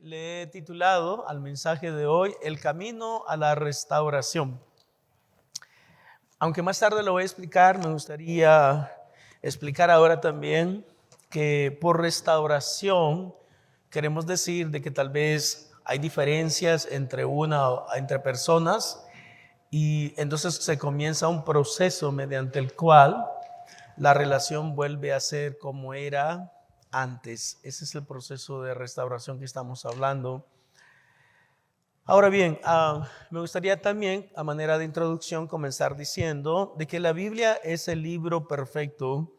le he titulado al mensaje de hoy, El camino a la restauración. Aunque más tarde lo voy a explicar, me gustaría explicar ahora también que por restauración queremos decir de que tal vez hay diferencias entre personas y entonces se comienza un proceso mediante el cual la relación vuelve a ser como era antes. Ese es el proceso de restauración que estamos hablando. Ahora bien, me gustaría también, a manera de introducción, comenzar diciendo de que la Biblia es el libro perfecto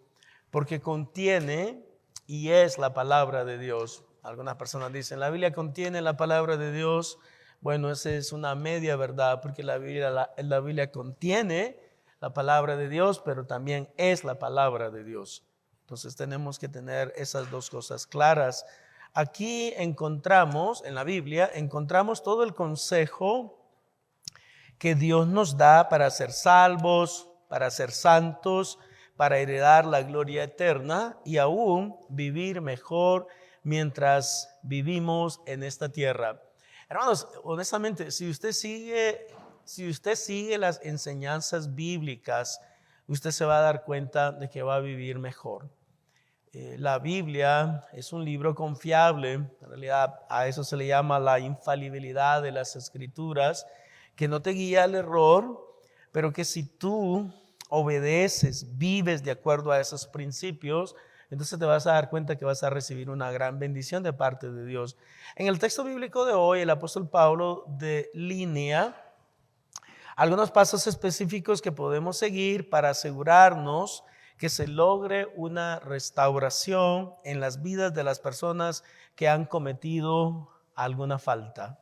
porque contiene y es la palabra de Dios. Algunas personas dicen, la Biblia contiene la palabra de Dios. Bueno, esa es una media verdad, porque la Biblia contiene la palabra de Dios, pero también es la palabra de Dios. Entonces tenemos que tener esas dos cosas claras. Aquí encontramos, en la Biblia, encontramos todo el consejo que Dios nos da para ser salvos, para ser santos, para heredar la gloria eterna y aún vivir mejor mientras vivimos en esta tierra. Hermanos, honestamente, si usted sigue las enseñanzas bíblicas, usted se va a dar cuenta de que va a vivir mejor. La Biblia es un libro confiable, en realidad a eso se le llama la infalibilidad de las Escrituras, que no te guía al error, pero que si tú obedeces, vives de acuerdo a esos principios, entonces te vas a dar cuenta que vas a recibir una gran bendición de parte de Dios. En el texto bíblico de hoy, el apóstol Pablo delinea algunos pasos específicos que podemos seguir para asegurarnos que se logre una restauración en las vidas de las personas que han cometido alguna falta.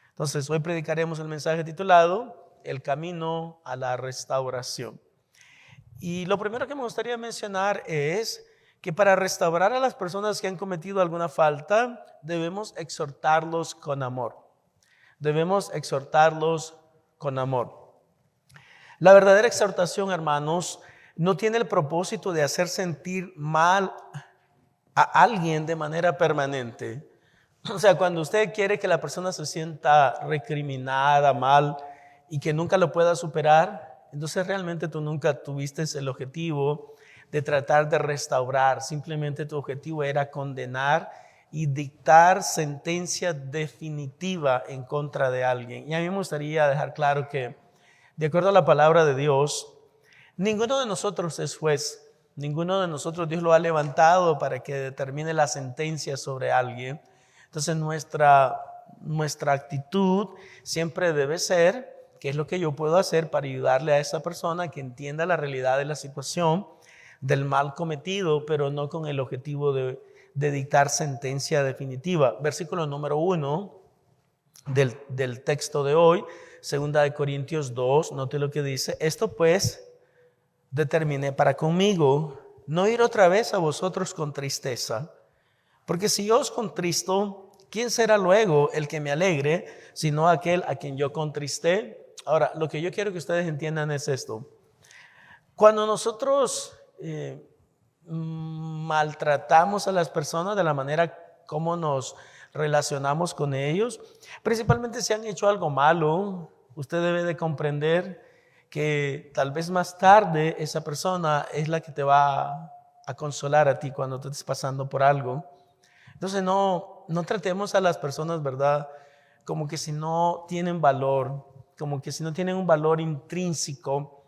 Entonces, hoy predicaremos el mensaje titulado El camino a la restauración. Y lo primero que me gustaría mencionar es que para restaurar a las personas que han cometido alguna falta, debemos exhortarlos con amor. Debemos exhortarlos con amor. La verdadera exhortación, hermanos, no tiene el propósito de hacer sentir mal a alguien de manera permanente. O sea, cuando usted quiere que la persona se sienta recriminada, mal y que nunca lo pueda superar, entonces realmente tú nunca tuviste el objetivo de tratar de restaurar. Simplemente tu objetivo era condenar y dictar sentencia definitiva en contra de alguien. Y a mí me gustaría dejar claro que, de acuerdo a la palabra de Dios, ninguno de nosotros es juez. Ninguno de nosotros Dios lo ha levantado para que determine la sentencia sobre alguien. Entonces nuestra actitud siempre debe ser, ¿qué es lo que yo puedo hacer para ayudarle a esa persona que entienda la realidad de la situación, del mal cometido, pero no con el objetivo de dictar sentencia definitiva? Versículo número 1 del texto de hoy, 2 Corintios 2, note lo que dice. Esto pues determiné para conmigo, no ir otra vez a vosotros con tristeza, porque si yo os contristo, ¿quién será luego el que me alegre, sino aquel a quien yo contristé? Ahora, lo que yo quiero que ustedes entiendan es esto. Cuando nosotros maltratamos a las personas de la manera como nos relacionamos con ellos, principalmente si han hecho algo malo, usted debe de comprender que tal vez más tarde esa persona es la que te va a consolar a ti cuando tú estés pasando por algo. Entonces no tratemos a las personas, ¿verdad?, como que si no tienen valor, como que si no tienen un valor intrínseco.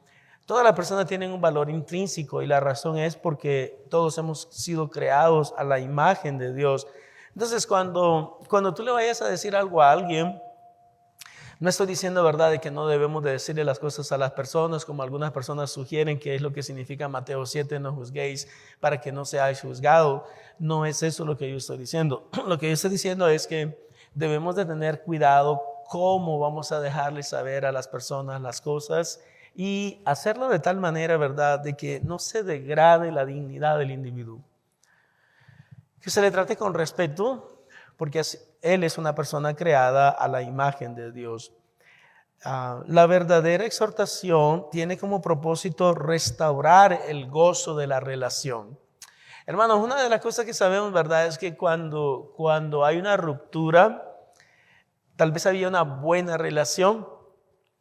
Todas las personas tienen un valor intrínseco y la razón es porque todos hemos sido creados a la imagen de Dios. Entonces cuando tú le vayas a decir algo a alguien, no estoy diciendo, verdad, de que no debemos de decirle las cosas a las personas, como algunas personas sugieren, que es lo que significa Mateo 7, no juzguéis para que no seáis juzgados. No es eso lo que yo estoy diciendo. Lo que yo estoy diciendo es que debemos de tener cuidado cómo vamos a dejarles saber a las personas las cosas y hacerlo de tal manera, verdad, de que no se degrade la dignidad del individuo. Que se le trate con respeto, porque él es una persona creada a la imagen de Dios. La verdadera exhortación tiene como propósito restaurar el gozo de la relación. Hermanos, una de las cosas que sabemos, ¿verdad?, es que cuando hay una ruptura, tal vez había una buena relación,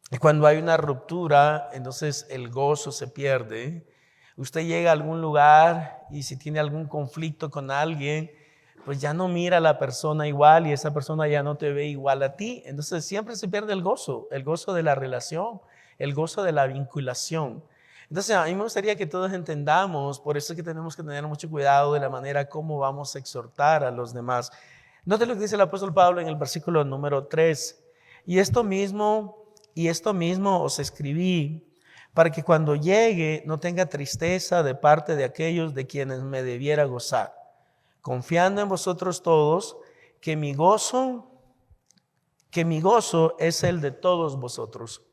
y cuando hay una ruptura, entonces el gozo se pierde. Usted llega a algún lugar y si tiene algún conflicto con alguien, pues ya no mira a la persona igual y esa persona ya no te ve igual a ti. Entonces siempre se pierde el gozo de la relación, el gozo de la vinculación. Entonces a mí me gustaría que todos entendamos, por eso es que tenemos que tener mucho cuidado de la manera como vamos a exhortar a los demás. Note lo que dice el apóstol Pablo en el versículo número 3. Y esto mismo os escribí para que cuando llegue no tenga tristeza de parte de aquellos de quienes me debiera gozar, confiando en vosotros todos que mi gozo es el de todos vosotros.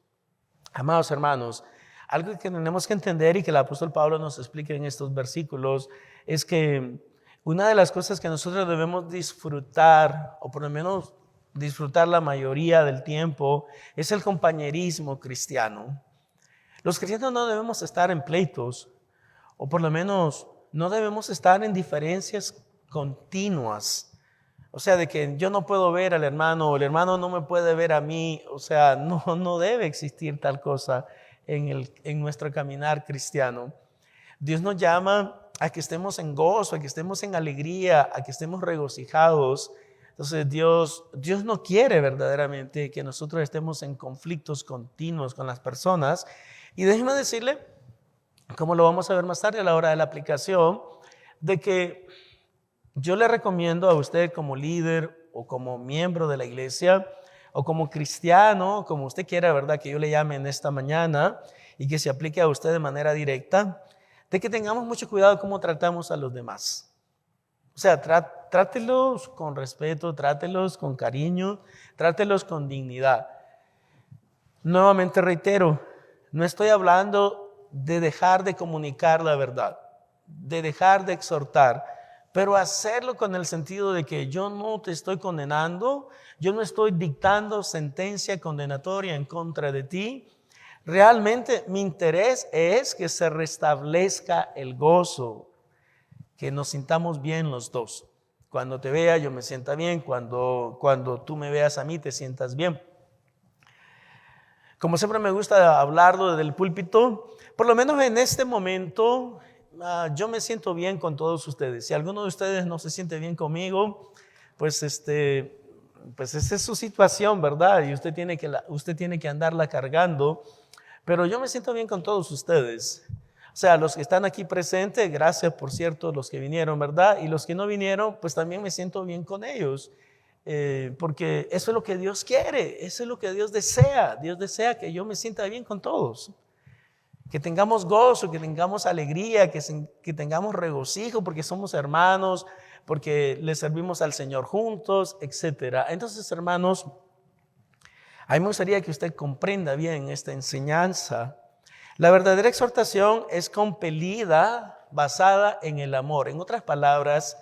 Amados hermanos, algo que tenemos que entender y que el apóstol Pablo nos explica en estos versículos es que una de las cosas que nosotros debemos disfrutar, o por lo menos disfrutar la mayoría del tiempo, es el compañerismo cristiano. Los cristianos no debemos estar en pleitos, o por lo menos no debemos estar en diferencias continuas. O sea, de que yo no puedo ver al hermano, o el hermano no me puede ver a mí. O sea, no debe existir tal cosa en nuestro caminar cristiano. Dios nos llama a que estemos en gozo, a que estemos en alegría, a que estemos regocijados. Entonces Dios no quiere verdaderamente que nosotros estemos en conflictos continuos con las personas. Y déjeme decirle, como lo vamos a ver más tarde a la hora de la aplicación, de que yo le recomiendo a usted como líder o como miembro de la iglesia o como cristiano, como usted quiera, ¿verdad?, que yo le llame en esta mañana y que se aplique a usted de manera directa, de que tengamos mucho cuidado cómo tratamos a los demás. O sea, trátelos con respeto, trátelos con cariño, trátelos con dignidad. Nuevamente reitero, no estoy hablando de dejar de comunicar la verdad, de dejar de exhortar, pero hacerlo con el sentido de que yo no te estoy condenando, yo no estoy dictando sentencia condenatoria en contra de ti. Realmente mi interés es que se restablezca el gozo, que nos sintamos bien los dos. Cuando te vea yo me sienta bien, cuando tú me veas a mí te sientas bien. Como siempre me gusta hablarlo desde el púlpito, por lo menos en este momento yo me siento bien con todos ustedes. Si alguno de ustedes no se siente bien conmigo, pues esa es su situación, ¿verdad? Y usted tiene que andarla cargando, pero yo me siento bien con todos ustedes. O sea, los que están aquí presentes, gracias por cierto, los que vinieron, ¿verdad? Y los que no vinieron, pues también me siento bien con ellos. Porque eso es lo que Dios quiere, eso es lo que Dios desea. Dios desea que yo me sienta bien con todos, que tengamos gozo, que tengamos alegría, que tengamos regocijo porque somos hermanos, porque le servimos al Señor juntos, etc. Entonces, hermanos, a mí me gustaría que usted comprenda bien esta enseñanza. La verdadera exhortación es compelida, basada en el amor. En otras palabras,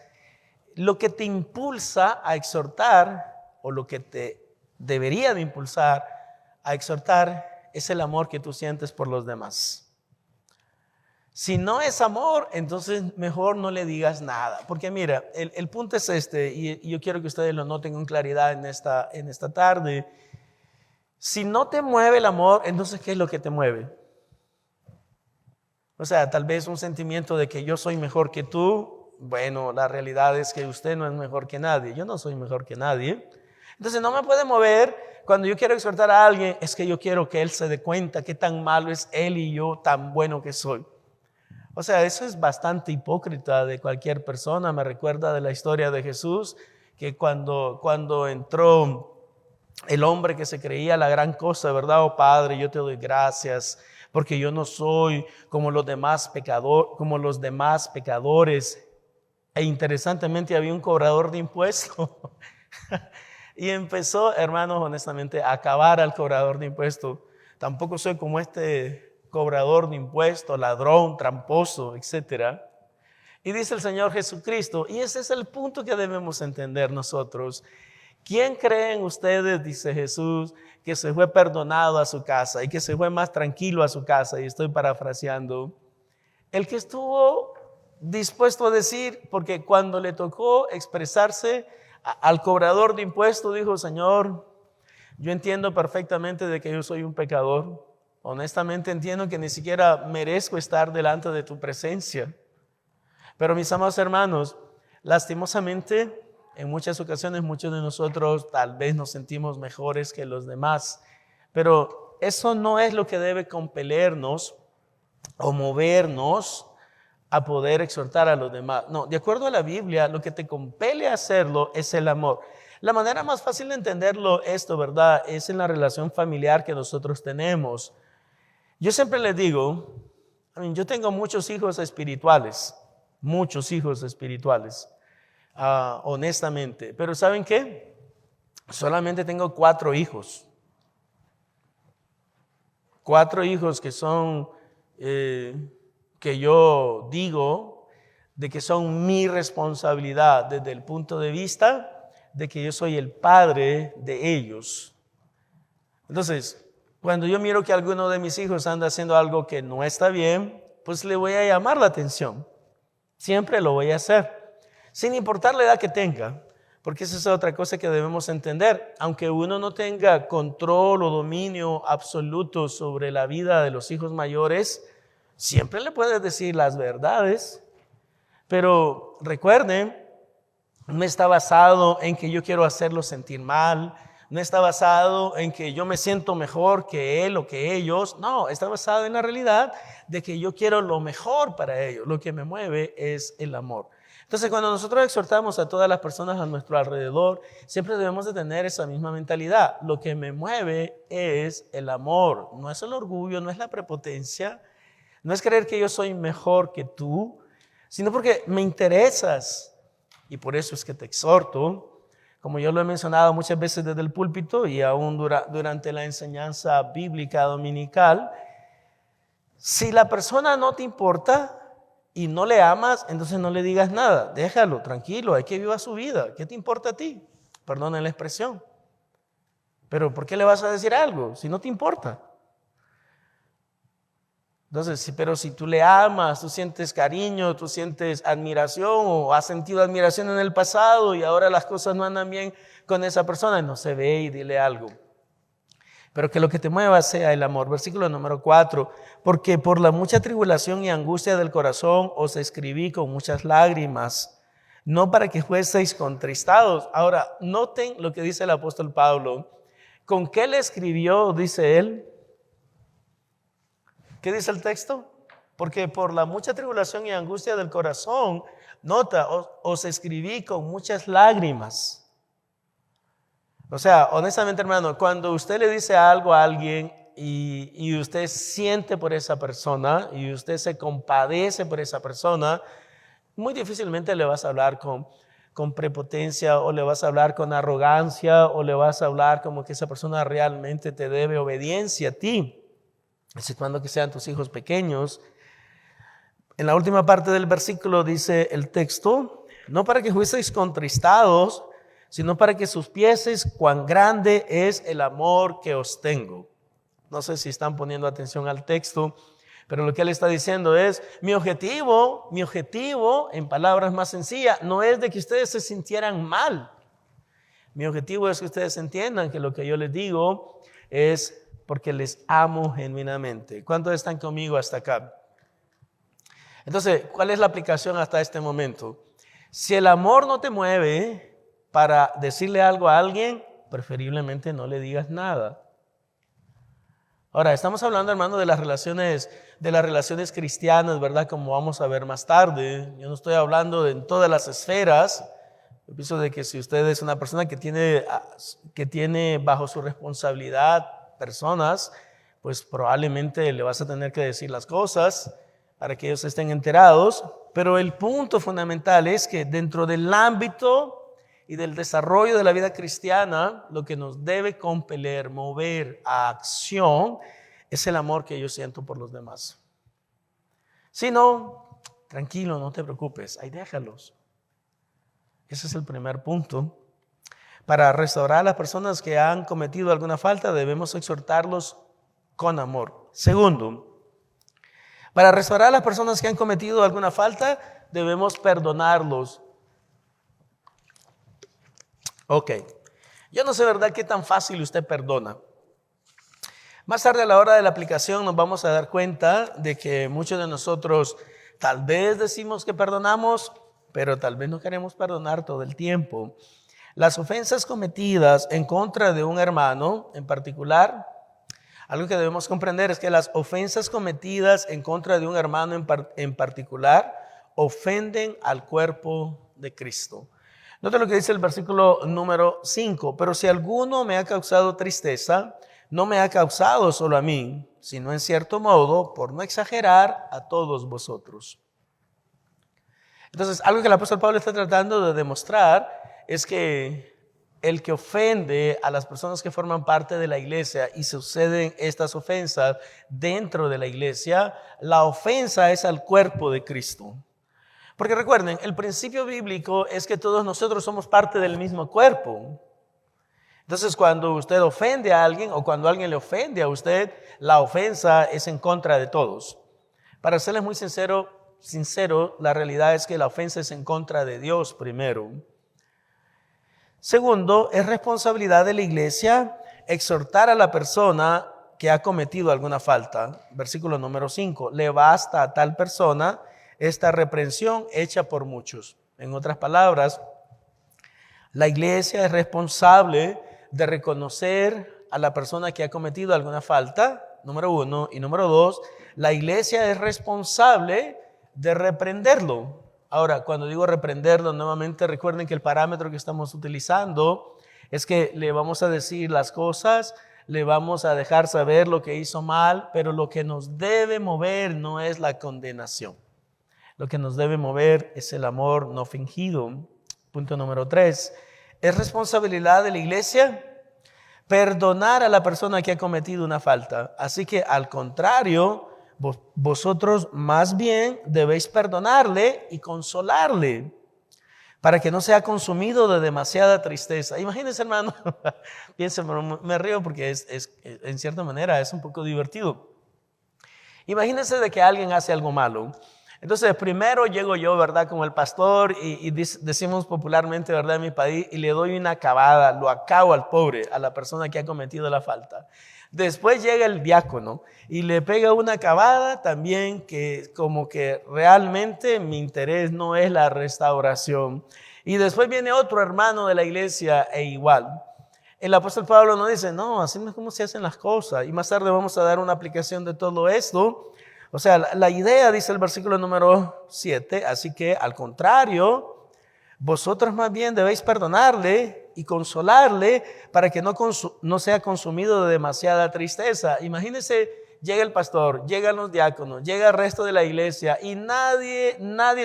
lo que te impulsa a exhortar, o lo que te debería de impulsar a exhortar, es el amor que tú sientes por los demás. Si no es amor, entonces mejor no le digas nada. Porque mira, el punto es este, y yo quiero que ustedes lo noten con claridad en esta tarde. Si no te mueve el amor, entonces ¿qué es lo que te mueve? O sea, tal vez un sentimiento de que yo soy mejor que tú. Bueno, la realidad es que usted no es mejor que nadie. Yo no soy mejor que nadie. Entonces no me puede mover cuando yo quiero exhortar a alguien. Es que yo quiero que él se dé cuenta qué tan malo es él y yo tan bueno que soy. O sea, eso es bastante hipócrita de cualquier persona. Me recuerda de la historia de Jesús, que cuando entró el hombre que se creía la gran cosa, ¿verdad? Oh Padre, yo te doy gracias porque yo no soy como los demás pecadores. E interesantemente había un cobrador de impuestos. Y empezó, hermanos, honestamente, a acabar al cobrador de impuestos. Tampoco soy como este cobrador de impuestos, ladrón, tramposo, etc. Y dice el Señor Jesucristo, y ese es el punto que debemos entender nosotros. ¿Quién creen ustedes, dice Jesús, que se fue perdonado a su casa y que se fue más tranquilo a su casa? Y estoy parafraseando. El que estuvo dispuesto a decir, porque cuando le tocó expresarse al cobrador de impuestos, dijo: Señor, yo entiendo perfectamente de que yo soy un pecador. Honestamente entiendo que ni siquiera merezco estar delante de tu presencia. Pero mis amados hermanos, lastimosamente, en muchas ocasiones muchos de nosotros tal vez nos sentimos mejores que los demás. Pero eso no es lo que debe compelernos o movernos a poder exhortar a los demás. No, de acuerdo a la Biblia, lo que te compele a hacerlo es el amor. La manera más fácil de entenderlo esto, ¿verdad?, es en la relación familiar que nosotros tenemos. Yo siempre les digo, yo tengo muchos hijos espirituales, honestamente. Pero ¿saben qué? Solamente tengo 4 hijos. 4 hijos que son, que yo digo, de que son mi responsabilidad desde el punto de vista de que yo soy el padre de ellos. Entonces, cuando yo miro que alguno de mis hijos anda haciendo algo que no está bien, pues le voy a llamar la atención. Siempre lo voy a hacer, sin importar la edad que tenga, porque esa es otra cosa que debemos entender. Aunque uno no tenga control o dominio absoluto sobre la vida de los hijos mayores, siempre le puedes decir las verdades. Pero recuerden, no está basado en que yo quiero hacerlos sentir mal, no está basado en que yo me siento mejor que él o que ellos. No, está basado en la realidad de que yo quiero lo mejor para ellos. Lo que me mueve es el amor. Entonces, cuando nosotros exhortamos a todas las personas a nuestro alrededor, siempre debemos de tener esa misma mentalidad. Lo que me mueve es el amor, no es el orgullo, no es la prepotencia, no es creer que yo soy mejor que tú, sino porque me interesas. Y por eso es que te exhorto, como yo lo he mencionado muchas veces desde el púlpito y aún durante la enseñanza bíblica dominical. Si la persona no te importa y no le amas, entonces no le digas nada. Déjalo, tranquilo, hay que vivir su vida. ¿Qué te importa a ti? Perdonen la expresión. Pero ¿por qué le vas a decir algo si no te importa? Entonces, pero si tú le amas, tú sientes cariño, tú sientes admiración o has sentido admiración en el pasado y ahora las cosas no andan bien con esa persona, no se ve y dile algo. Pero que lo que te mueva sea el amor. Versículo número 4. Porque por la mucha tribulación y angustia del corazón os escribí con muchas lágrimas, no para que fueseis contristados. Ahora, noten lo que dice el apóstol Pablo. ¿Con qué le escribió? Dice él. ¿Qué dice el texto? Porque por la mucha tribulación y angustia del corazón, nota, os escribí con muchas lágrimas. O sea, honestamente, hermano, cuando usted le dice algo a alguien y usted siente por esa persona y usted se compadece por esa persona, muy difícilmente le vas a hablar con prepotencia o le vas a hablar con arrogancia o le vas a hablar como que esa persona realmente te debe obediencia a ti. Exceptuando que sean tus hijos pequeños. En la última parte del versículo dice el texto: no para que fueseis contristados, sino para que supieseis cuán grande es el amor que os tengo. No sé si están poniendo atención al texto, pero lo que él está diciendo es: mi objetivo, en palabras más sencillas, no es de que ustedes se sintieran mal. Mi objetivo es que ustedes entiendan que lo que yo les digo es porque les amo genuinamente. ¿Cuántos están conmigo hasta acá? Entonces, ¿cuál es la aplicación hasta este momento? Si el amor no te mueve para decirle algo a alguien, preferiblemente no le digas nada. Ahora, estamos hablando, hermano, de las relaciones cristianas, ¿verdad? Como vamos a ver más tarde. Yo no estoy hablando en todas las esferas. Yo pienso de que si usted es una persona que tiene bajo su responsabilidad personas, pues probablemente le vas a tener que decir las cosas para que ellos estén enterados. Pero el punto fundamental es que dentro del ámbito y del desarrollo de la vida cristiana, lo que nos debe compeler, mover a acción, es el amor que yo siento por los demás. Si no, tranquilo, no te preocupes, ahí déjalos. Ese es el primer punto. Para restaurar a las personas que han cometido alguna falta, debemos exhortarlos con amor. Segundo, para restaurar a las personas que han cometido alguna falta, debemos perdonarlos. Ok, yo no sé, ¿verdad?, qué tan fácil usted perdona. Más tarde, a la hora de la aplicación, nos vamos a dar cuenta de que muchos de nosotros tal vez decimos que perdonamos, pero tal vez no queremos perdonar todo el tiempo. Las ofensas cometidas en contra de un hermano en particular, algo que debemos comprender es que las ofensas cometidas en contra de un hermano en particular ofenden al cuerpo de Cristo. Note lo que dice el versículo número 5. Pero si alguno me ha causado tristeza, no me ha causado solo a mí, sino en cierto modo, por no exagerar, a todos vosotros. Entonces, algo que el apóstol Pablo está tratando de demostrar es que el que ofende a las personas que forman parte de la iglesia y suceden estas ofensas dentro de la iglesia, la ofensa es al cuerpo de Cristo. Porque recuerden, el principio bíblico es que todos nosotros somos parte del mismo cuerpo. Entonces, cuando usted ofende a alguien o cuando alguien le ofende a usted, la ofensa es en contra de todos. Para serles muy sincero, la realidad es que la ofensa es en contra de Dios primero. Segundo, es responsabilidad de la iglesia exhortar a la persona que ha cometido alguna falta. Versículo número 5. Le basta a tal persona esta reprensión hecha por muchos. En otras palabras, la iglesia es responsable de reconocer a la persona que ha cometido alguna falta, número 1, y número 2, la iglesia es responsable de reprenderlo. Ahora, cuando digo reprenderlo, nuevamente recuerden que el parámetro que estamos utilizando es que le vamos a decir las cosas, le vamos a dejar saber lo que hizo mal, pero lo que nos debe mover no es la condenación. Lo que nos debe mover es el amor no fingido. Punto número 3. Es responsabilidad de la iglesia perdonar a la persona que ha cometido una falta. Así que al contrario, vosotros más bien debéis perdonarle y consolarle para que no sea consumido de demasiada tristeza. Imagínense, hermano, piensen, me río porque en cierta manera es un poco divertido. Imagínense de que alguien hace algo malo. Entonces, primero llego yo, ¿verdad?, como el pastor y decimos popularmente, ¿verdad?, en mi país, y le doy una acabada, lo acabo al pobre, a la persona que ha cometido la falta. Después llega el diácono y le pega una acabada también que como que realmente mi interés no es la restauración. Y después viene otro hermano de la iglesia e igual. El apóstol Pablo nos dice, no, así no es como se hacen las cosas. Y más tarde vamos a dar una aplicación de todo esto. O sea, la idea, dice el versículo número 7, así que al contrario, vosotros más bien debéis perdonarle y consolarle para que no sea consumido de demasiada tristeza. Imagínense, llega el pastor, llegan los diáconos, llega el resto de la iglesia y nadie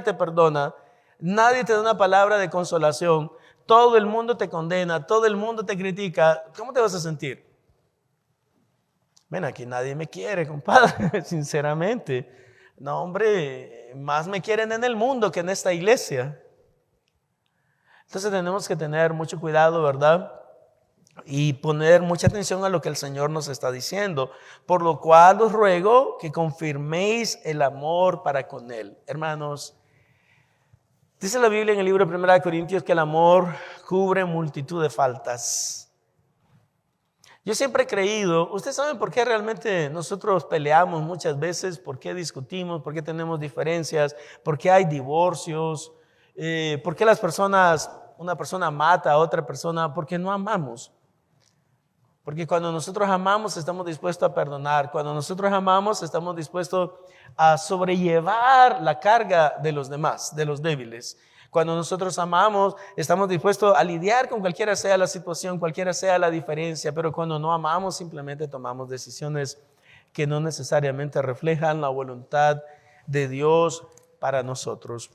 te perdona, nadie te da una palabra de consolación, todo el mundo te condena, todo el mundo te critica. ¿Cómo te vas a sentir? Ven, aquí nadie me quiere, compadre, sinceramente. No, hombre, más me quieren en el mundo que en esta iglesia. Entonces tenemos que tener mucho cuidado, ¿verdad? Y poner mucha atención a lo que el Señor nos está diciendo. Por lo cual os ruego que confirméis el amor para con Él. Hermanos, dice la Biblia en el libro de 1 Corintios que el amor cubre multitud de faltas. Yo siempre he creído, ustedes saben por qué realmente nosotros peleamos muchas veces, por qué discutimos, por qué tenemos diferencias, por qué hay divorcios, por qué una persona mata a otra persona, porque no amamos. Porque cuando nosotros amamos estamos dispuestos a perdonar, cuando nosotros amamos estamos dispuestos a sobrellevar la carga de los demás, de los débiles. Cuando nosotros amamos, estamos dispuestos a lidiar con cualquiera sea la situación, cualquiera sea la diferencia, pero cuando no amamos, simplemente tomamos decisiones que no necesariamente reflejan la voluntad de Dios para nosotros.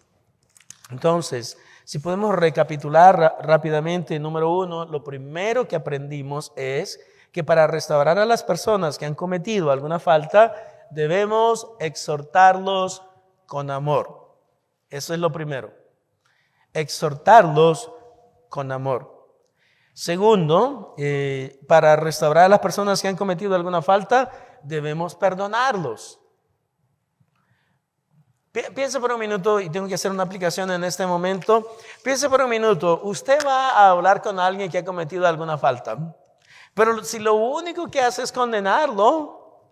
Entonces, si podemos recapitular rápidamente, número 1, lo primero que aprendimos es que para restaurar a las personas que han cometido alguna falta, debemos exhortarlos con amor. Eso es lo primero. Exhortarlos con amor. Segundo, para restaurar a las personas que han cometido alguna falta, debemos perdonarlos. Piense por un minuto, y tengo que hacer una aplicación en este momento. Piense por un minuto, usted va a hablar con alguien que ha cometido alguna falta, pero si lo único que hace es condenarlo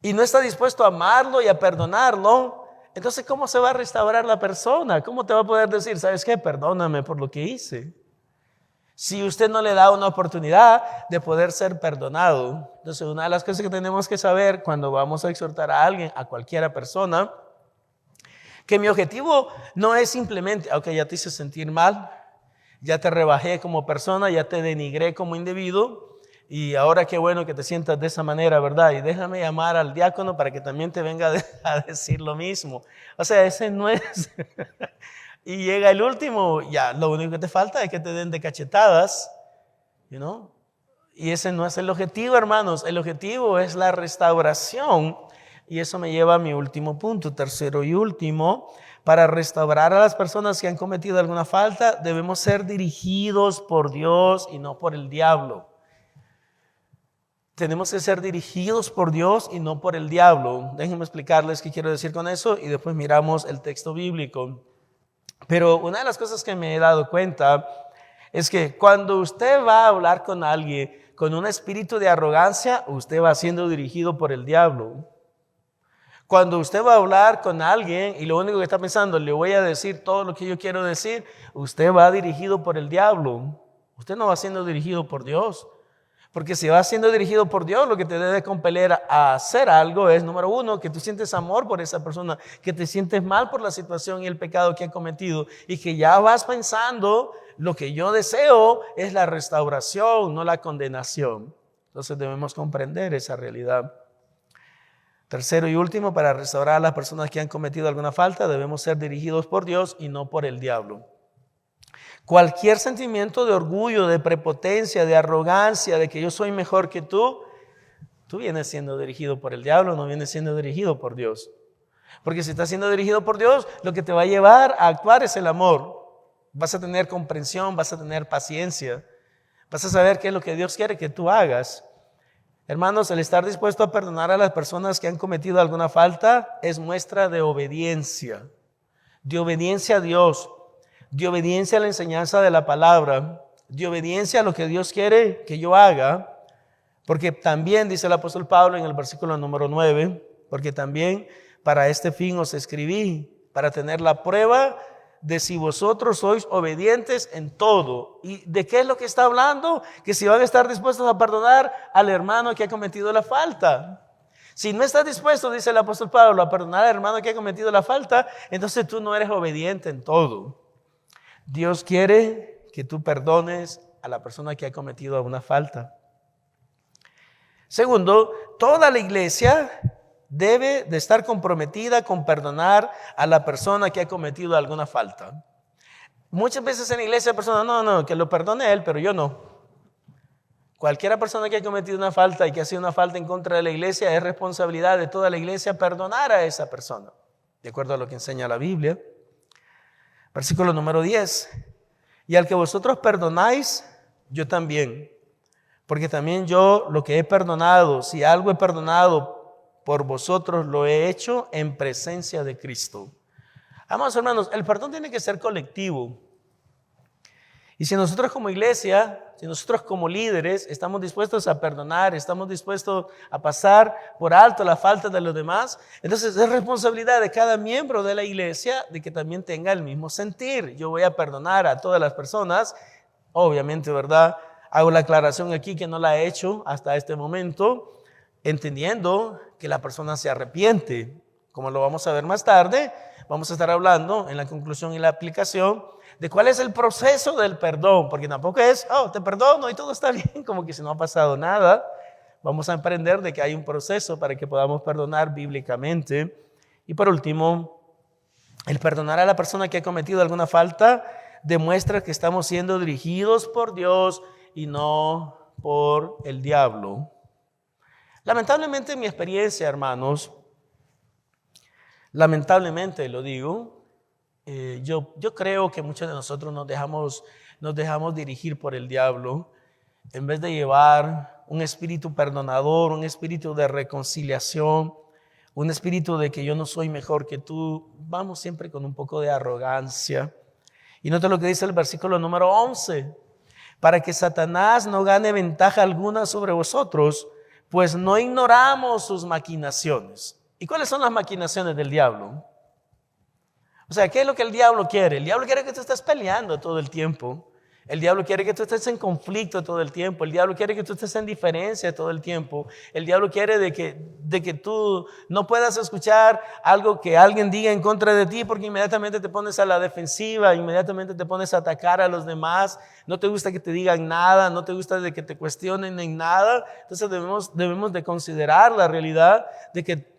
y no está dispuesto a amarlo y a perdonarlo, entonces ¿cómo se va a restaurar la persona? ¿Cómo te va a poder decir, sabes qué, perdóname por lo que hice? Si usted no le da una oportunidad de poder ser perdonado. Entonces, una de las cosas que tenemos que saber cuando vamos a exhortar a alguien, a cualquiera persona, que mi objetivo no es simplemente, ok, ya te hice sentir mal, ya te rebajé como persona, ya te denigré como individuo, y ahora qué bueno que te sientas de esa manera, ¿verdad? Y déjame llamar al diácono para que también te venga a decir lo mismo. O sea, ese no es... Y llega el último, ya, lo único que te falta es que te den de cachetadas, you know? Y ese no es el objetivo, hermanos. El objetivo es la restauración. Y eso me lleva a mi último punto, tercero y último. Para restaurar a las personas que han cometido alguna falta, debemos ser dirigidos por Dios y no por el diablo. Tenemos que ser dirigidos por Dios y no por el diablo. Déjenme explicarles qué quiero decir con eso y después miramos el texto bíblico. Pero una de las cosas que me he dado cuenta es que cuando usted va a hablar con alguien con un espíritu de arrogancia, usted va siendo dirigido por el diablo. Cuando usted va a hablar con alguien y lo único que está pensando, le voy a decir todo lo que yo quiero decir, usted va dirigido por el diablo. Usted no va siendo dirigido por Dios. Porque si vas siendo dirigido por Dios, lo que te debe compeler a hacer algo es, número uno, que tú sientes amor por esa persona, que te sientes mal por la situación y el pecado que ha cometido y que ya vas pensando, lo que yo deseo es la restauración, no la condenación. Entonces debemos comprender esa realidad. Tercero y último, para restaurar a las personas que han cometido alguna falta, debemos ser dirigidos por Dios y no por el diablo. Cualquier sentimiento de orgullo, de prepotencia, de arrogancia, de que yo soy mejor que tú vienes siendo dirigido por el diablo, no vienes siendo dirigido por Dios. Porque si estás siendo dirigido por Dios, lo que te va a llevar a actuar es el amor. Vas a tener comprensión, vas a tener paciencia, vas a saber qué es lo que Dios quiere que tú hagas. Hermanos, el estar dispuesto a perdonar a las personas que han cometido alguna falta es muestra de obediencia a Dios, de obediencia a la enseñanza de la palabra, de obediencia a lo que Dios quiere que yo haga, porque también dice el apóstol Pablo en el versículo número 9, porque también para este fin os escribí, para tener la prueba de si vosotros sois obedientes en todo. ¿Y de qué es lo que está hablando? Que si van a estar dispuestos a perdonar al hermano que ha cometido la falta. Si no estás dispuesto, dice el apóstol Pablo, a perdonar al hermano que ha cometido la falta, entonces tú no eres obediente en todo. Dios quiere que tú perdones a la persona que ha cometido alguna falta. Segundo, toda la iglesia debe de estar comprometida con perdonar a la persona que ha cometido alguna falta. Muchas veces en la iglesia la persona, no, que lo perdone él, pero yo no. Cualquier persona que ha cometido una falta y que ha sido una falta en contra de la iglesia, es responsabilidad de toda la iglesia perdonar a esa persona, de acuerdo a lo que enseña la Biblia. Versículo número 10. Y al que vosotros perdonáis, yo también. Porque también yo lo que he perdonado, si algo he perdonado por vosotros, lo he hecho en presencia de Cristo. Amados hermanos, el perdón tiene que ser colectivo. Y si nosotros como iglesia, si nosotros como líderes estamos dispuestos a perdonar, estamos dispuestos a pasar por alto la falta de los demás, entonces es responsabilidad de cada miembro de la iglesia de que también tenga el mismo sentir. Yo voy a perdonar a todas las personas, obviamente, ¿verdad? Hago la aclaración aquí que no la he hecho hasta este momento, entendiendo que la persona se arrepiente. Como lo vamos a ver más tarde, vamos a estar hablando en la conclusión y la aplicación de cuál es el proceso del perdón, porque tampoco es, te perdono y todo está bien, como que si no ha pasado nada. Vamos a aprender de que hay un proceso para que podamos perdonar bíblicamente. Y por último, el perdonar a la persona que ha cometido alguna falta demuestra que estamos siendo dirigidos por Dios y no por el diablo. Lamentablemente, en mi experiencia, hermanos, lamentablemente lo digo, yo creo que muchos de nosotros nos dejamos dirigir por el diablo en vez de llevar un espíritu perdonador, un espíritu de reconciliación, un espíritu de que yo no soy mejor que tú. Vamos siempre con un poco de arrogancia. Y nota lo que dice el versículo número 11. Para que Satanás no gane ventaja alguna sobre vosotros, pues no ignoramos sus maquinaciones. ¿Y cuáles son las maquinaciones del diablo? O sea, ¿qué es lo que el diablo quiere? El diablo quiere que tú estés peleando todo el tiempo. El diablo quiere que tú estés en conflicto todo el tiempo. El diablo quiere que tú estés en diferencia todo el tiempo. El diablo quiere de que tú no puedas escuchar algo que alguien diga en contra de ti, porque inmediatamente te pones a la defensiva, inmediatamente te pones a atacar a los demás. No te gusta que te digan nada, no te gusta de que te cuestionen en nada. Entonces debemos de considerar la realidad de que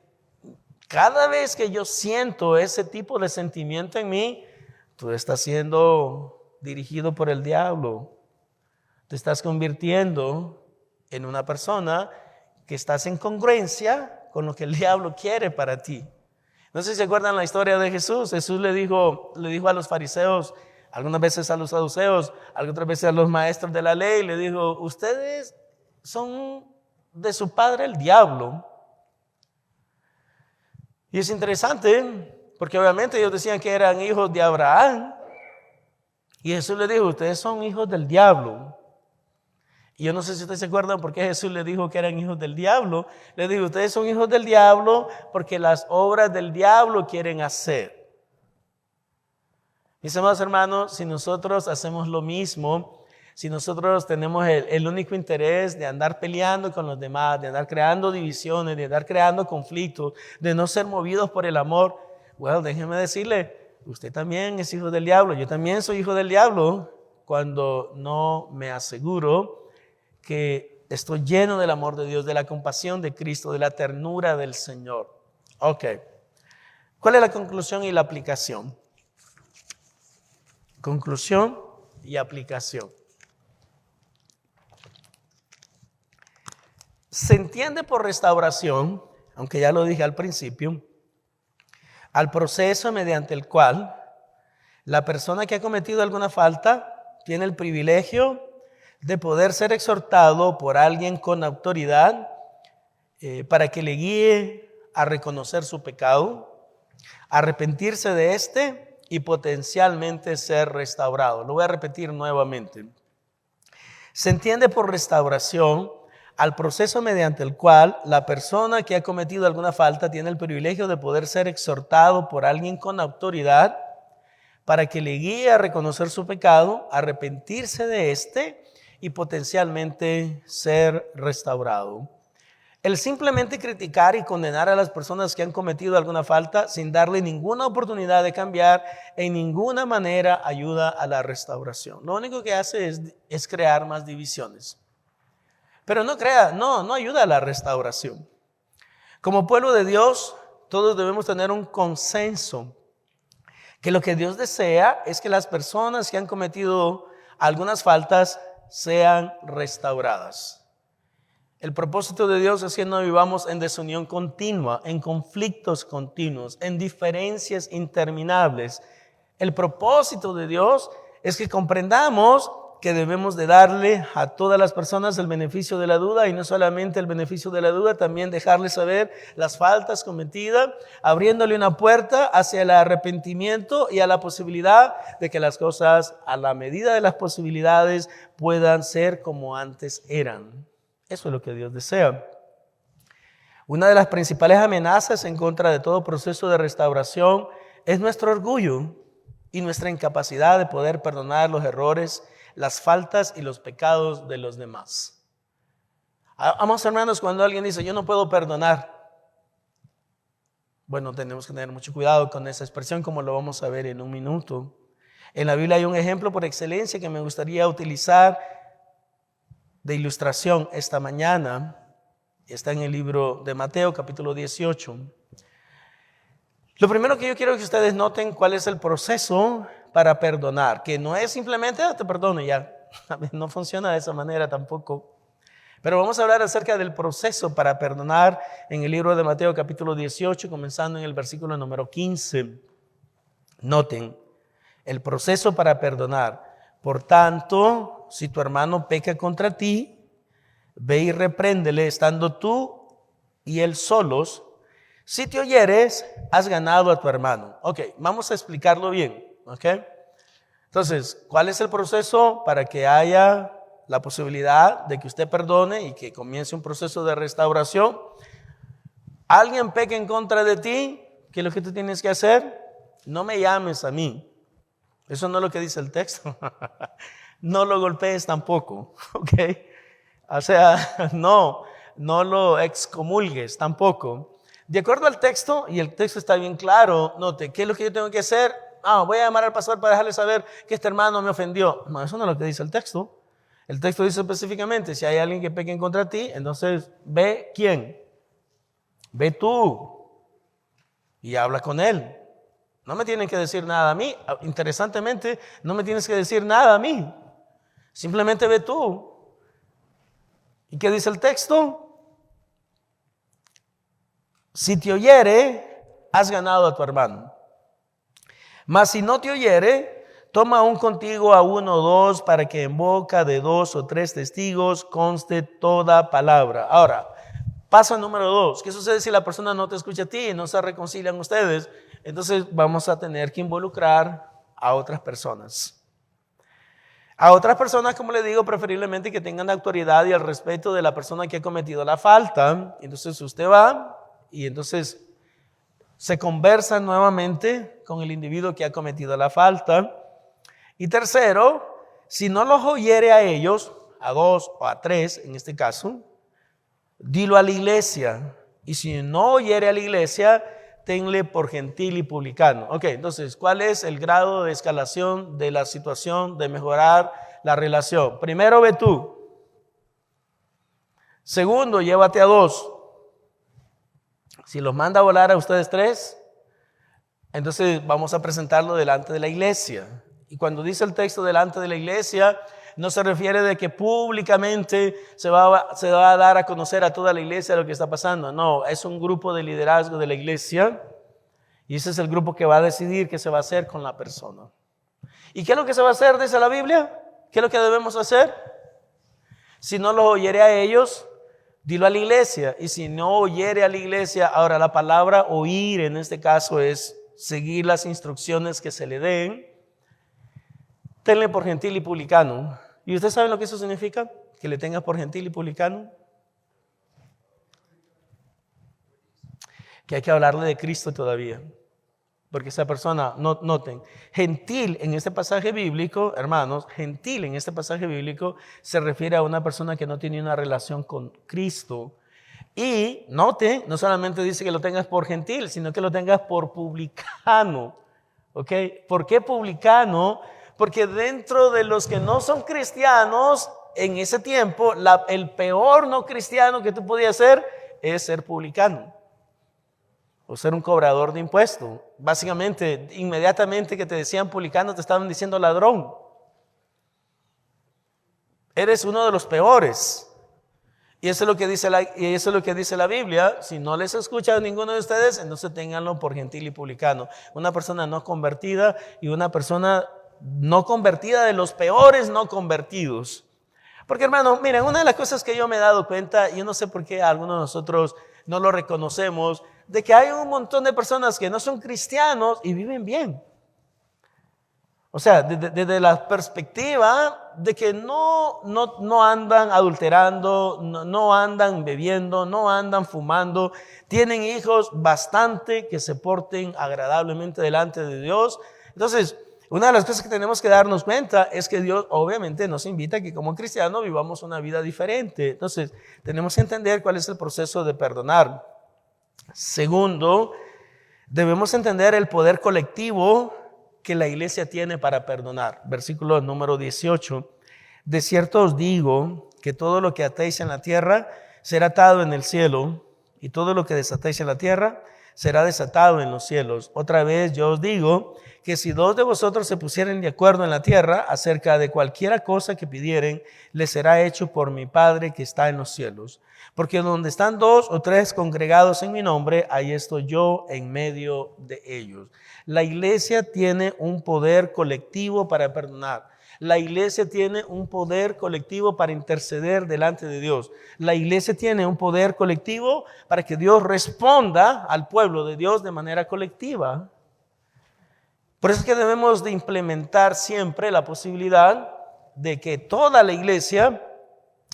cada vez que yo siento ese tipo de sentimiento en mí, tú estás siendo dirigido por el diablo. Te estás convirtiendo en una persona que estás en congruencia con lo que el diablo quiere para ti. No sé si se acuerdan la historia de Jesús. Jesús le dijo a los fariseos, algunas veces a los saduceos, otras veces a los maestros de la ley, le dijo: ustedes son de su padre el diablo. Y es interesante porque obviamente ellos decían que eran hijos de Abraham. Y Jesús le dijo: ustedes son hijos del diablo. Y yo no sé si ustedes se acuerdan por qué Jesús le dijo que eran hijos del diablo. Le dijo: ustedes son hijos del diablo porque las obras del diablo quieren hacer. Mis amados hermanos, si nosotros hacemos lo mismo, si nosotros tenemos el único interés de andar peleando con los demás, de andar creando divisiones, de andar creando conflictos, de no ser movidos por el amor, well, déjeme decirle, usted también es hijo del diablo. Yo también soy hijo del diablo cuando no me aseguro que estoy lleno del amor de Dios, de la compasión de Cristo, de la ternura del Señor. Ok. ¿Cuál es la conclusión y la aplicación? Conclusión y aplicación. Se entiende por restauración, aunque ya lo dije al principio, al proceso mediante el cual la persona que ha cometido alguna falta tiene el privilegio de poder ser exhortado por alguien con autoridad para que le guíe a reconocer su pecado, arrepentirse de este y potencialmente ser restaurado. Lo voy a repetir nuevamente. Se entiende por restauración al proceso mediante el cual la persona que ha cometido alguna falta tiene el privilegio de poder ser exhortado por alguien con autoridad para que le guíe a reconocer su pecado, arrepentirse de este y potencialmente ser restaurado. El simplemente criticar y condenar a las personas que han cometido alguna falta sin darle ninguna oportunidad de cambiar en ninguna manera ayuda a la restauración. Lo único que hace es crear más divisiones. Pero no ayuda a la restauración. Como pueblo de Dios, todos debemos tener un consenso que lo que Dios desea es que las personas que han cometido algunas faltas sean restauradas. El propósito de Dios es que no vivamos en desunión continua, en conflictos continuos, en diferencias interminables. El propósito de Dios es que comprendamos que debemos de darle a todas las personas el beneficio de la duda, y no solamente el beneficio de la duda, también dejarles saber las faltas cometidas, abriéndole una puerta hacia el arrepentimiento y a la posibilidad de que las cosas, a la medida de las posibilidades, puedan ser como antes eran. Eso es lo que Dios desea. Una de las principales amenazas en contra de todo proceso de restauración es nuestro orgullo y nuestra incapacidad de poder perdonar los errores, las faltas y los pecados de los demás. Amados hermanos, cuando alguien dice yo no puedo perdonar, bueno, tenemos que tener mucho cuidado con esa expresión, como lo vamos a ver en un minuto. En la Biblia hay un ejemplo por excelencia que me gustaría utilizar de ilustración esta mañana. Está en el libro de Mateo, capítulo 18. Lo primero que yo quiero que ustedes noten cuál es el proceso para perdonar, que no es simplemente te perdono y ya. No funciona de esa manera tampoco. Pero vamos a hablar acerca del proceso para perdonar en el libro de Mateo capítulo 18, comenzando en el versículo número 15. Noten, el proceso para perdonar. Por tanto, si tu hermano peca contra ti, ve y repréndele estando tú y él solos. Si te oyeres, has ganado a tu hermano. Ok, vamos a explicarlo bien. Ok. Entonces, ¿cuál es el proceso para que haya la posibilidad de que usted perdone y que comience un proceso de restauración? Alguien peca en contra de ti, ¿qué es lo que tú tienes que hacer? No me llames a mí. Eso no es lo que dice el texto. No lo golpees tampoco, ¿ok? O sea, no lo excomulgues tampoco. De acuerdo al texto, y el texto está bien claro, note, ¿qué es lo que yo tengo que hacer? Voy a llamar al pastor para dejarle saber que este hermano me ofendió. No, eso no es lo que dice el texto. El texto dice específicamente, si hay alguien que peque en contra de ti, entonces ve quién. Ve tú y habla con él. No me tienen que decir nada a mí. Interesantemente, no me tienes que decir nada a mí. Simplemente ve tú. ¿Y qué dice el texto? Si te oyere, has ganado a tu hermano. Mas si no te oyere, toma aún contigo a 1 o 2 para que en boca de 2 o 3 testigos conste toda palabra. Ahora, paso número 2. ¿Qué sucede si la persona no te escucha a ti y no se reconcilian ustedes? Entonces vamos a tener que involucrar a otras personas. A otras personas, como le digo, preferiblemente que tengan la autoridad y el respeto de la persona que ha cometido la falta. Entonces usted va y entonces se conversa nuevamente con el individuo que ha cometido la falta. Y tercero, si no los oyere a ellos, a 2 o a 3 en este caso, dilo a la iglesia. Y si no oyere a la iglesia, tenle por gentil y publicano. Ok, entonces, ¿cuál es el grado de escalación de la situación de mejorar la relación? Primero, ve tú. Segundo, llévate a 2. Si los manda a volar a ustedes 3, entonces vamos a presentarlo delante de la iglesia. Y cuando dice el texto delante de la iglesia, no se refiere de que públicamente se va a dar a conocer a toda la iglesia lo que está pasando. No, es un grupo de liderazgo de la iglesia y ese es el grupo que va a decidir qué se va a hacer con la persona. ¿Y qué es lo que se va a hacer, dice la Biblia? ¿Qué es lo que debemos hacer? Si no los oyere a ellos, dilo a la iglesia. Y si no oyere a la iglesia, ahora la palabra oír en este caso es seguir las instrucciones que se le den. Tenle por gentil y publicano. ¿Y ustedes saben lo que eso significa? Que le tengas por gentil y publicano. Que hay que hablarle de Cristo todavía. Porque esa persona, noten, gentil en este pasaje bíblico, hermanos, gentil en este pasaje bíblico se refiere a una persona que no tiene una relación con Cristo. Y note, no solamente dice que lo tengas por gentil, sino que lo tengas por publicano. ¿Ok? ¿Por qué publicano? Porque dentro de los que no son cristianos, en ese tiempo, el peor no cristiano que tú podías ser es ser publicano. O ser un cobrador de impuestos. Básicamente, inmediatamente que te decían publicano, te estaban diciendo ladrón. Eres uno de los peores. Y eso es lo que dice la Biblia. Si no les escucha a ninguno de ustedes, entonces ténganlo por gentil y publicano. Una persona no convertida y una persona no convertida de los peores no convertidos. Porque hermano, miren, una de las cosas que yo me he dado cuenta, y yo no sé por qué algunos de nosotros no lo reconocemos, de que hay un montón de personas que no son cristianos y viven bien. O sea, desde la perspectiva de que no andan adulterando, no andan bebiendo, no andan fumando, tienen hijos bastante que se porten agradablemente delante de Dios. Entonces, una de las cosas que tenemos que darnos cuenta es que Dios obviamente nos invita a que como cristianos vivamos una vida diferente. Entonces, tenemos que entender cuál es el proceso de perdonar. Segundo, debemos entender el poder colectivo que la iglesia tiene para perdonar. Versículo número 18. De cierto os digo que todo lo que atéis en la tierra será atado en el cielo, y todo lo que desatéis en la tierra será desatado en los cielos. Otra vez yo os digo que si 2 de vosotros se pusieren de acuerdo en la tierra acerca de cualquiera cosa que pidieren, les será hecho por mi Padre que está en los cielos. Porque donde están 2 o 3 congregados en mi nombre, ahí estoy yo en medio de ellos. La iglesia tiene un poder colectivo para perdonar. La iglesia tiene un poder colectivo para interceder delante de Dios. La iglesia tiene un poder colectivo para que Dios responda al pueblo de Dios de manera colectiva. Por eso es que debemos de implementar siempre la posibilidad de que toda la iglesia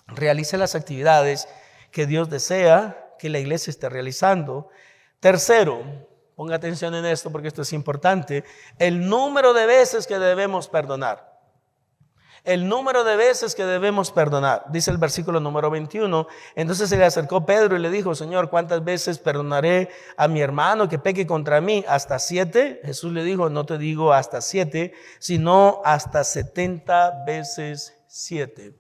realice las actividades que Dios desea que la iglesia esté realizando. Tercero, ponga atención en esto porque esto es importante, el número de veces que debemos perdonar. El número de veces que debemos perdonar. Dice el versículo número 21. Entonces se le acercó Pedro y le dijo: Señor, ¿cuántas veces perdonaré a mi hermano que peque contra mí? ¿Hasta 7? Jesús le dijo: no te digo hasta 7, sino hasta 70 veces 7.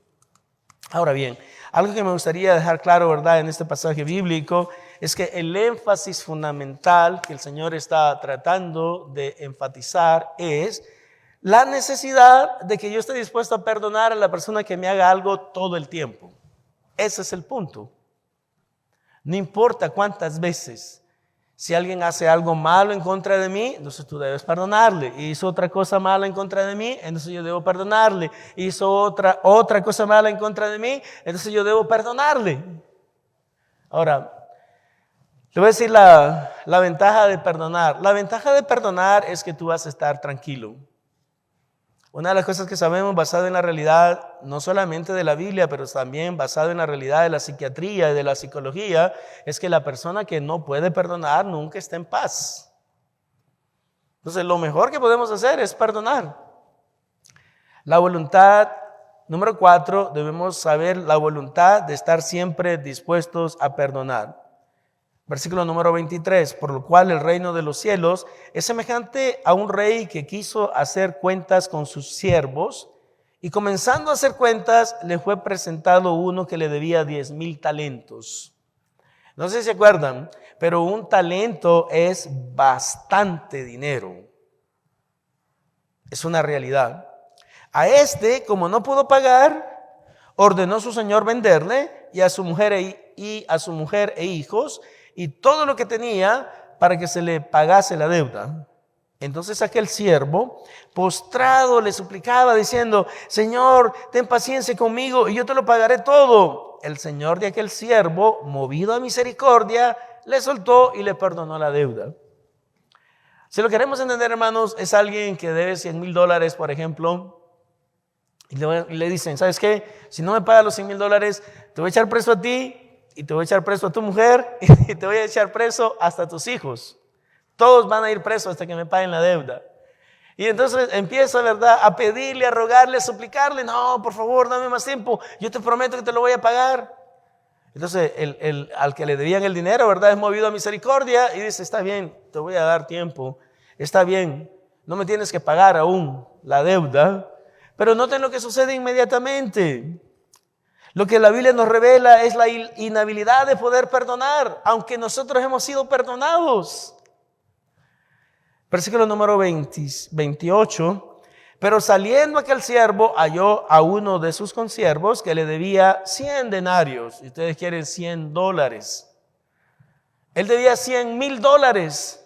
Ahora bien, algo que me gustaría dejar claro, ¿verdad?, en este pasaje bíblico, es que el énfasis fundamental que el Señor está tratando de enfatizar es la necesidad de que yo esté dispuesto a perdonar a la persona que me haga algo todo el tiempo. Ese es el punto. No importa cuántas veces. Si alguien hace algo malo en contra de mí, entonces tú debes perdonarle. Hizo otra cosa mala en contra de mí, entonces yo debo perdonarle. Hizo otra cosa mala en contra de mí, entonces yo debo perdonarle. Ahora, le voy a decir la ventaja de perdonar. La ventaja de perdonar es que tú vas a estar tranquilo. Una de las cosas que sabemos, basado en la realidad, no solamente de la Biblia, pero también basado en la realidad de la psiquiatría y de la psicología, es que la persona que no puede perdonar nunca está en paz. Entonces, lo mejor que podemos hacer es perdonar. La voluntad, número 4, debemos saber la voluntad de estar siempre dispuestos a perdonar. Versículo número 23, por lo cual el reino de los cielos es semejante a un rey que quiso hacer cuentas con sus siervos y comenzando a hacer cuentas le fue presentado uno que le debía 10,000 talentos. No sé si se acuerdan, pero un talento es bastante dinero. Es una realidad. A este, como no pudo pagar, ordenó su señor venderle y a su mujer e hijos y todo lo que tenía para que se le pagase la deuda. Entonces aquel siervo, postrado, le suplicaba diciendo: Señor, ten paciencia conmigo y yo te lo pagaré todo. El señor de aquel siervo, movido a misericordia, le soltó y le perdonó la deuda. Si lo queremos entender, hermanos, es alguien que debe $100,000, por ejemplo, y le dicen: ¿sabes qué? Si no me pagas los $100,000, te voy a echar preso a ti, y te voy a echar preso a tu mujer, y te voy a echar preso hasta a tus hijos. Todos van a ir presos hasta que me paguen la deuda. Y entonces empieza, ¿verdad?, a pedirle, a rogarle, a suplicarle: no, por favor, dame más tiempo, yo te prometo que te lo voy a pagar. Entonces al que le debían el dinero, ¿verdad?, es movido a misericordia y dice: está bien, te voy a dar tiempo, está bien, no me tienes que pagar aún la deuda. Pero noten lo que sucede inmediatamente. Lo que la Biblia nos revela es la inhabilidad de poder perdonar, aunque nosotros hemos sido perdonados. Versículo número 28. Pero saliendo aquel siervo, halló a uno de sus consiervos que le debía 100 denarios. Si ustedes quieren, $100. Él debía $100,000.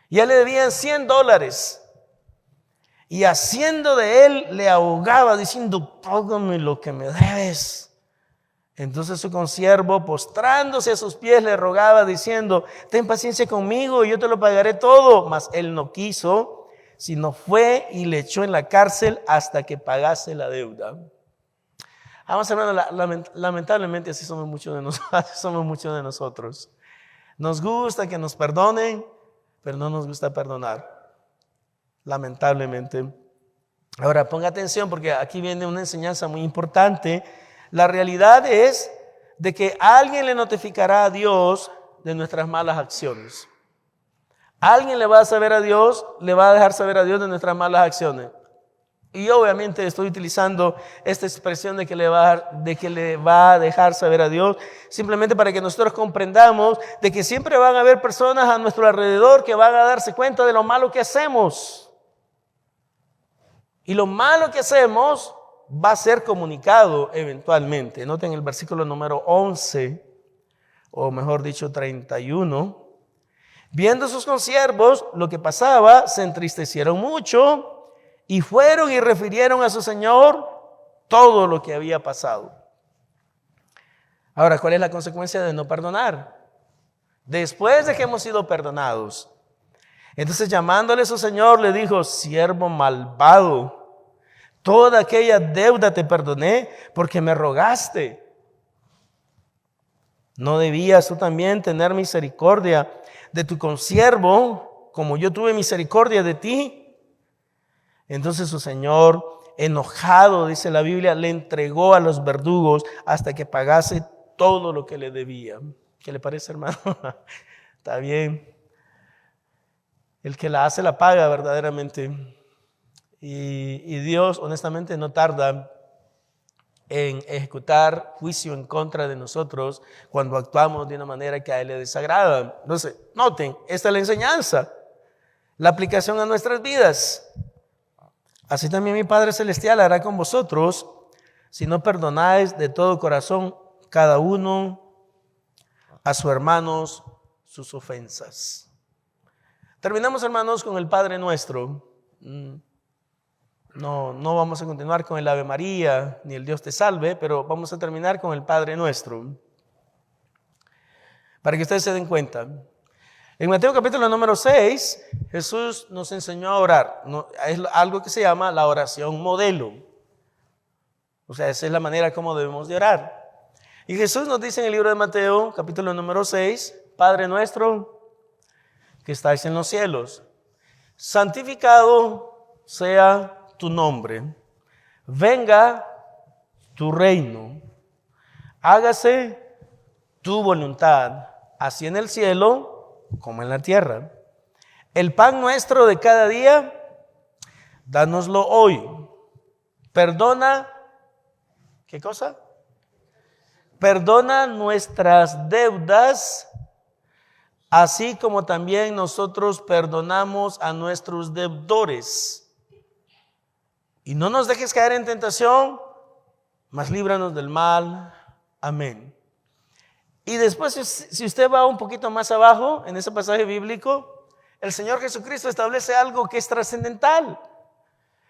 Y a él le debían $100. Y haciendo de él, le ahogaba diciendo: págame lo que me debes. Entonces su consiervo, postrándose a sus pies, le rogaba diciendo: ten paciencia conmigo y yo te lo pagaré todo. Mas él no quiso, sino fue y le echó en la cárcel hasta que pagase la deuda. Vamos a ver, lamentablemente así somos muchos de nosotros. Nos gusta que nos perdonen, pero no nos gusta perdonar. Lamentablemente. Ahora ponga atención porque aquí viene una enseñanza muy importante. La realidad es de que alguien le notificará a Dios de nuestras malas acciones. Alguien le va a saber a Dios, le va a dejar saber a Dios de nuestras malas acciones. Y obviamente estoy utilizando esta expresión de que le va a dejar saber a Dios, simplemente para que nosotros comprendamos de que siempre van a haber personas a nuestro alrededor que van a darse cuenta de lo malo que hacemos. Y lo malo que hacemos va a ser comunicado eventualmente. Noten el versículo número 11, o mejor dicho 31. Viendo sus consiervos lo que pasaba, se entristecieron mucho Y fueron y refirieron a su señor todo lo que había pasado. Ahora, ¿cuál es la consecuencia de no perdonar? Después de que hemos sido perdonados, entonces llamándole a su señor le dijo: siervo malvado, toda aquella deuda te perdoné porque me rogaste. ¿No debías tú también tener misericordia de tu consiervo como yo tuve misericordia de ti? Entonces su señor, enojado, dice la Biblia, le entregó a los verdugos hasta que pagase todo lo que le debía. ¿Qué le parece, hermano? Está bien. El que la hace la paga verdaderamente. Y Dios honestamente no tarda en ejecutar juicio en contra de nosotros cuando actuamos de una manera que a Él le desagrada. Entonces, noten, esta es la enseñanza, la aplicación a nuestras vidas. Así también mi Padre Celestial hará con vosotros si no perdonáis de todo corazón cada uno a sus hermanos sus ofensas. Terminamos, hermanos, con el Padre Nuestro. No vamos a continuar con el Ave María ni el Dios te salve, pero vamos a terminar con el Padre Nuestro, para que ustedes se den cuenta. En Mateo capítulo número 6, Jesús nos enseñó a orar. Es algo que se llama la oración modelo. O sea, esa es la manera como debemos de orar. Y Jesús nos dice en el libro de Mateo capítulo número 6, Padre nuestro que estáis en los cielos, santificado sea tu nombre, venga tu reino, hágase tu voluntad, así en el cielo como en la tierra. El pan nuestro de cada día, dánoslo hoy. Perdona, ¿qué cosa? Perdona nuestras deudas, así como también nosotros perdonamos a nuestros deudores. Y no nos dejes caer en tentación, mas líbranos del mal. Amén. Y después, si usted va un poquito más abajo, en ese pasaje bíblico, el Señor Jesucristo establece algo que es trascendental.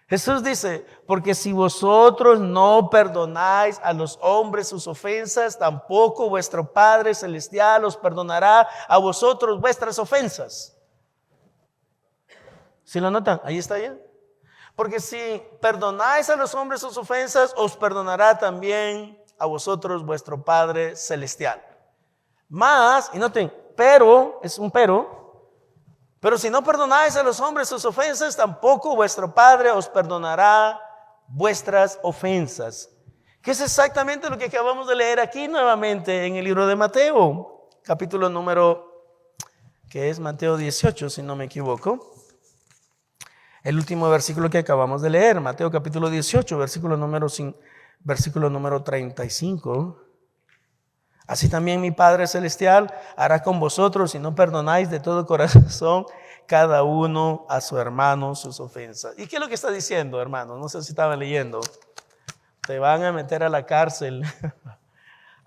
Jesús dice: porque si vosotros no perdonáis a los hombres sus ofensas, tampoco vuestro Padre Celestial os perdonará a vosotros vuestras ofensas. ¿Sí lo notan? Ahí está ya. Porque si perdonáis a los hombres sus ofensas, os perdonará también a vosotros vuestro Padre Celestial. Más, y noten, pero, es un pero si no perdonáis a los hombres sus ofensas, tampoco vuestro Padre os perdonará vuestras ofensas. Que es exactamente lo que acabamos de leer aquí nuevamente en el libro de Mateo, capítulo número, que es Mateo 18, si no me equivoco. El último versículo que acabamos de leer, Mateo capítulo 18, versículo número 35. Así también mi Padre Celestial hará con vosotros si no perdonáis de todo corazón cada uno a su hermano sus ofensas. ¿Y qué es lo que está diciendo, hermano? No sé si estaban leyendo. Te van a meter a la cárcel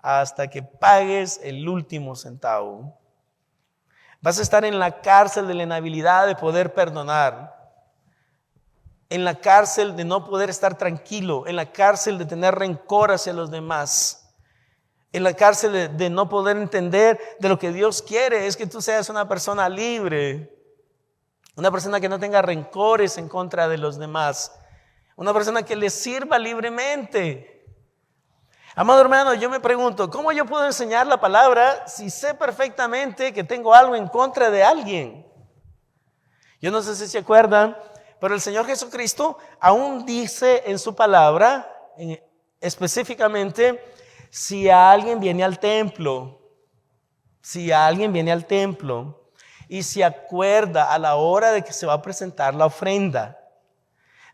hasta que pagues el último centavo. Vas a estar en la cárcel de la inhabilidad de poder perdonar, en la cárcel de no poder estar tranquilo, en la cárcel de tener rencor hacia los demás, en la cárcel de no poder entender de lo que Dios quiere es que tú seas una persona libre, una persona que no tenga rencores en contra de los demás, una persona que le sirva libremente. Amado hermano, yo me pregunto, ¿cómo yo puedo enseñar la palabra si sé perfectamente que tengo algo en contra de alguien? Yo no sé si se acuerdan, pero el Señor Jesucristo aún dice en su palabra, específicamente, si alguien viene al templo y se acuerda a la hora de que se va a presentar la ofrenda,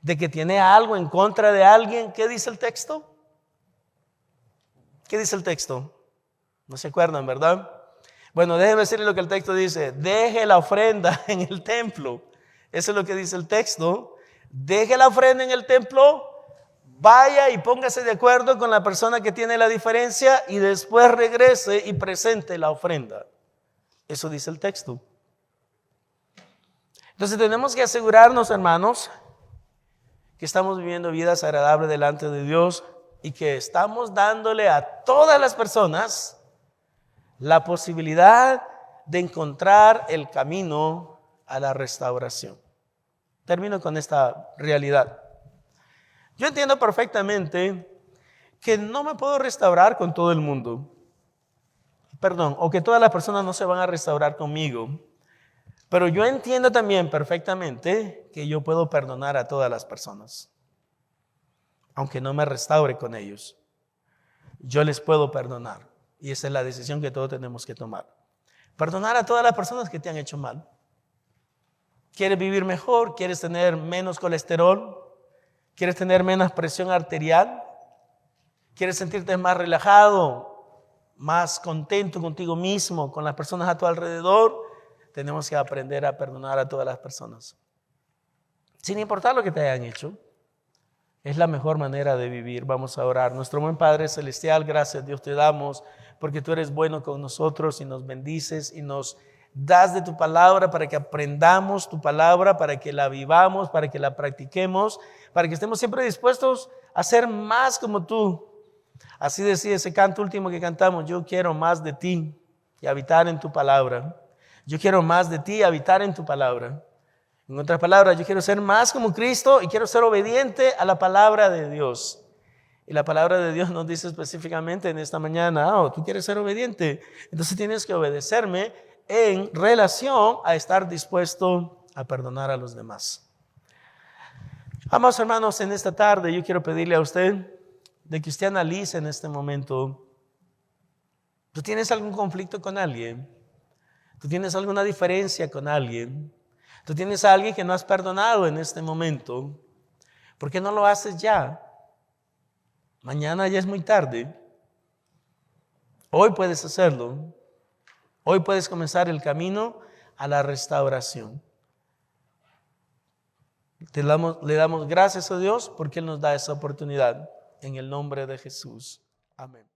de que tiene algo en contra de alguien, ¿qué dice el texto? ¿Qué dice el texto? No se acuerdan, ¿verdad? Bueno, déjenme decirles lo que el texto dice. Deje la ofrenda en el templo. Eso es lo que dice el texto. Deje la ofrenda en el templo, vaya y póngase de acuerdo con la persona que tiene la diferencia y después regrese y presente la ofrenda. Eso dice el texto. Entonces tenemos que asegurarnos, hermanos, que estamos viviendo vidas agradables delante de Dios y que estamos dándole a todas las personas la posibilidad de encontrar el camino a la restauración. Termino con esta realidad. Yo entiendo perfectamente que no me puedo restaurar con todo el mundo. O que todas las personas no se van a restaurar conmigo. Pero yo entiendo también perfectamente que yo puedo perdonar a todas las personas. Aunque no me restaure con ellos, yo les puedo perdonar. Y esa es la decisión que todos tenemos que tomar. Perdonar a todas las personas que te han hecho mal. ¿Quieres vivir mejor? ¿Quieres tener menos colesterol? ¿Quieres tener menos presión arterial? ¿Quieres sentirte más relajado, más contento contigo mismo, con las personas a tu alrededor? Tenemos que aprender a perdonar a todas las personas. Sin importar lo que te hayan hecho. Es la mejor manera de vivir. Vamos a orar. Nuestro buen Padre Celestial, gracias Dios te damos porque tú eres bueno con nosotros y nos bendices y nos das de tu palabra para que aprendamos tu palabra, para que la vivamos, para que la practiquemos, para que estemos siempre dispuestos a ser más como tú. Así decía ese canto último que cantamos: yo quiero más de ti y habitar en tu palabra. Yo quiero más de ti y habitar en tu palabra. En otras palabras, yo quiero ser más como Cristo y quiero ser obediente a la palabra de Dios. Y la palabra de Dios nos dice específicamente en esta mañana: tú quieres ser obediente, entonces tienes que obedecerme en relación a estar dispuesto a perdonar a los demás. Amados hermanos, en esta tarde yo quiero pedirle a usted de que usted analice en este momento. ¿Tú tienes algún conflicto con alguien? ¿Tú tienes alguna diferencia con alguien? ¿Tú tienes a alguien que no has perdonado en este momento? ¿Por qué no lo haces ya? Mañana ya es muy tarde. Hoy puedes hacerlo. Hoy puedes comenzar el camino a la restauración. Le damos gracias a Dios porque Él nos da esa oportunidad. En el nombre de Jesús. Amén.